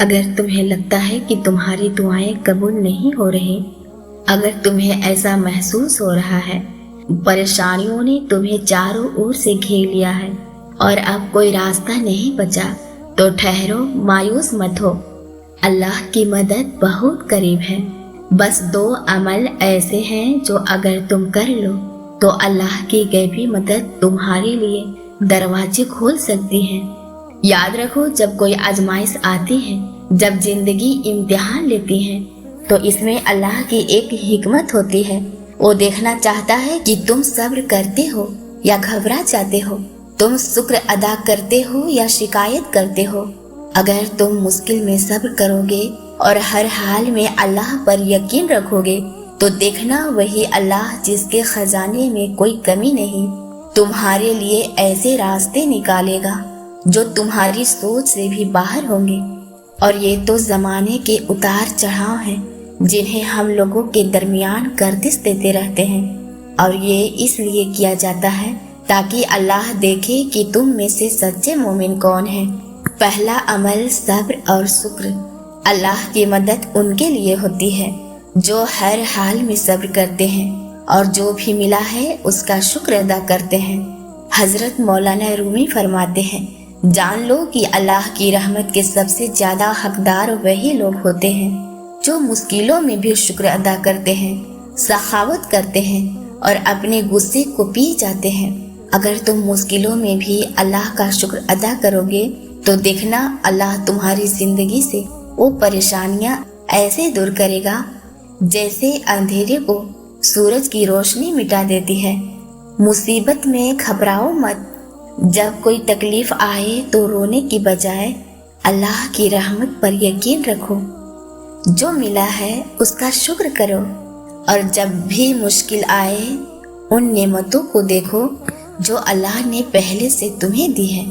اگر تمہیں لگتا ہے کہ تمہاری دعائیں قبول نہیں ہو رہی، اگر تمہیں ایسا محسوس ہو رہا ہے پریشانیوں نے تمہیں چاروں اور سے گھیر لیا ہے اور اب کوئی راستہ نہیں بچا، تو ٹھہرو، مایوس مت ہو، اللہ کی مدد بہت قریب ہے۔ بس 2 عمل ایسے ہیں جو اگر تم کر لو تو اللہ کی غیبی مدد تمہارے لیے دروازے کھول سکتی ہے۔ یاد رکھو، جب کوئی آزمائش آتی ہے، جب زندگی امتحان لیتی ہے، تو اس میں اللہ کی ایک حکمت ہوتی ہے۔ وہ دیکھنا چاہتا ہے کہ تم صبر کرتے ہو یا گھبرا جاتے ہو، تم شکر ادا کرتے ہو یا شکایت کرتے ہو۔ اگر تم مشکل میں صبر کرو گے اور ہر حال میں اللہ پر یقین رکھو گے تو دیکھنا وہی اللہ جس کے خزانے میں کوئی کمی نہیں، تمہارے لیے ایسے راستے نکالے گا جو تمہاری سوچ سے بھی باہر ہوں گے۔ اور یہ تو زمانے کے اتار چڑھاؤ ہیں جنہیں ہم لوگوں کے درمیان گردش دیتے رہتے ہیں، اور یہ اس لیے کیا جاتا ہے تاکہ اللہ دیکھے کہ تم میں سے سچے مومن کون ہیں۔ پہلا عمل صبر اور شکر۔ اللہ کی مدد ان کے لیے ہوتی ہے جو ہر حال میں صبر کرتے ہیں اور جو بھی ملا ہے اس کا شکر ادا کرتے ہیں۔ حضرت مولانا رومی فرماتے ہیں، جان لو کہ اللہ کی رحمت کے سب سے زیادہ حقدار وہی لوگ ہوتے ہیں جو مشکلوں میں بھی شکر ادا کرتے ہیں، سخاوت کرتے ہیں اور اپنے غصے کو پی جاتے ہیں۔ اگر تم مشکلوں میں بھی اللہ کا شکر ادا کرو گے تو دیکھنا اللہ تمہاری زندگی سے وہ پریشانیاں ایسے دور کرے گا جیسے اندھیرے کو سورج کی روشنی مٹا دیتی ہے۔ مصیبت میں گھبراؤ مت، جب کوئی تکلیف آئے تو رونے کی بجائے اللہ کی رحمت پر یقین رکھو، جو ملا ہے اس کا شکر کرو، اور جب بھی مشکل آئے ان نعمتوں کو دیکھو جو اللہ نے پہلے سے تمہیں دی ہے۔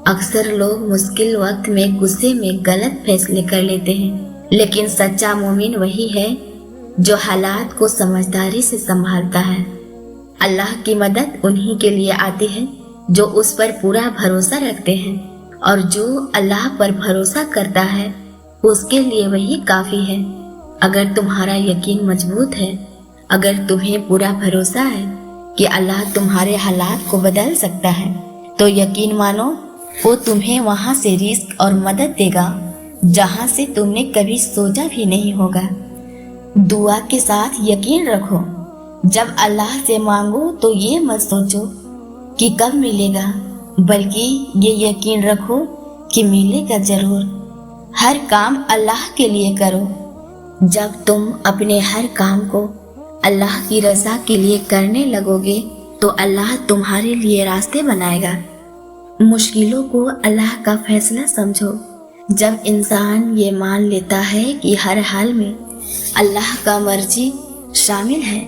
اکثر لوگ مشکل وقت میں غصے میں غلط فیصلے کر لیتے ہیں، لیکن سچا مومن وہی ہے جو حالات کو سمجھداری سے سنبھالتا ہے۔ اللہ کی مدد انہی کے لیے آتی ہے جو اس پر پورا بھروسہ رکھتے ہیں، اور جو اللہ پر بھروسہ کرتا ہے اس کے لیے وہی کافی ہے۔ اگر تمہارا یقین مضبوط ہے، اگر تمہیں پورا بھروسہ ہے کہ اللہ تمہارے حالات کو بدل سکتا ہے، تو یقین مانو وہ تمہیں وہاں سے رزق اور مدد دے گا جہاں سے تم نے کبھی سوچا بھی نہیں ہوگا۔ دعا کے ساتھ یقین رکھو، جب اللہ سے مانگو تو یہ مت سوچو کہ کب ملے گا، بلکہ یہ یقین رکھو کہ ملے گا ضرور۔ ہر کام اللہ کے لیے کرو۔ جب تم اپنے ہر کام کو اللہ کی رضا کے لیے کرنے لگو گے تو اللہ تمہارے لیے راستے بنائے گا۔ مشکلوں کو اللہ کا فیصلہ سمجھو۔ جب انسان یہ مان لیتا ہے کہ ہر حال میں اللہ کا مرضی شامل ہے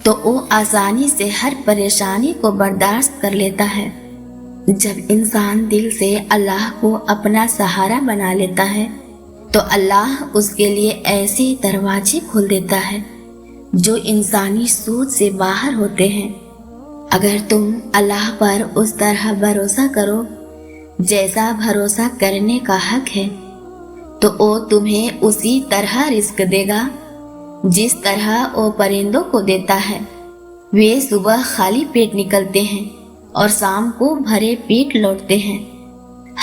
تو وہ آسانی سے ہر پریشانی کو برداشت کر لیتا ہے۔ جب انسان دل سے اللہ کو اپنا سہارا بنا لیتا ہے تو اللہ اس کے لیے ایسے دروازے کھول دیتا ہے جو انسانی سوچ سے باہر ہوتے ہیں۔ اگر تم اللہ پر اس طرح بھروسہ کرو جیسا بھروسہ کرنے کا حق ہے تو وہ تمہیں اسی طرح رزق دے گا جس طرح وہ پرندوں کو دیتا ہے۔ وہ صبح خالی پیٹ نکلتے ہیں اور شام کو بھرے پیٹ لوٹتے ہیں۔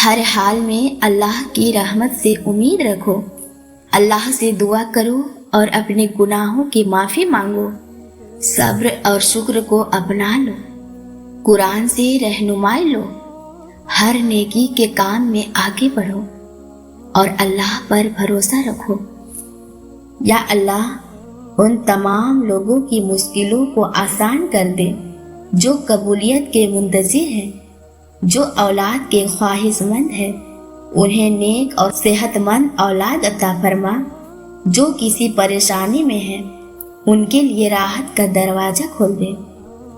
ہر حال میں اللہ کی رحمت سے امید رکھو، اللہ سے دعا کرو اور اپنے گناہوں کی معافی مانگو۔ صبر اور شکر کو اپنا لو، قرآن سے رہنمائی لو، ہر نیکی کے کام میں آگے بڑھو اور اللہ پر بھروسہ رکھو۔ یا اللہ ان تمام لوگوں کی مشکلوں کو آسان کر دے جو قبولیت کے منتظر ہیں، جو اولاد کے خواہش مند ہیں، انہیں نیک اور صحت مند اولاد عطا فرما۔ جو کسی پریشانی میں ہیں ان کے لیے راحت کا دروازہ کھول دے۔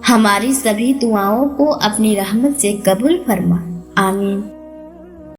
ہماری سبھی دعاؤں کو اپنی رحمت سے قبول فرما، آمین۔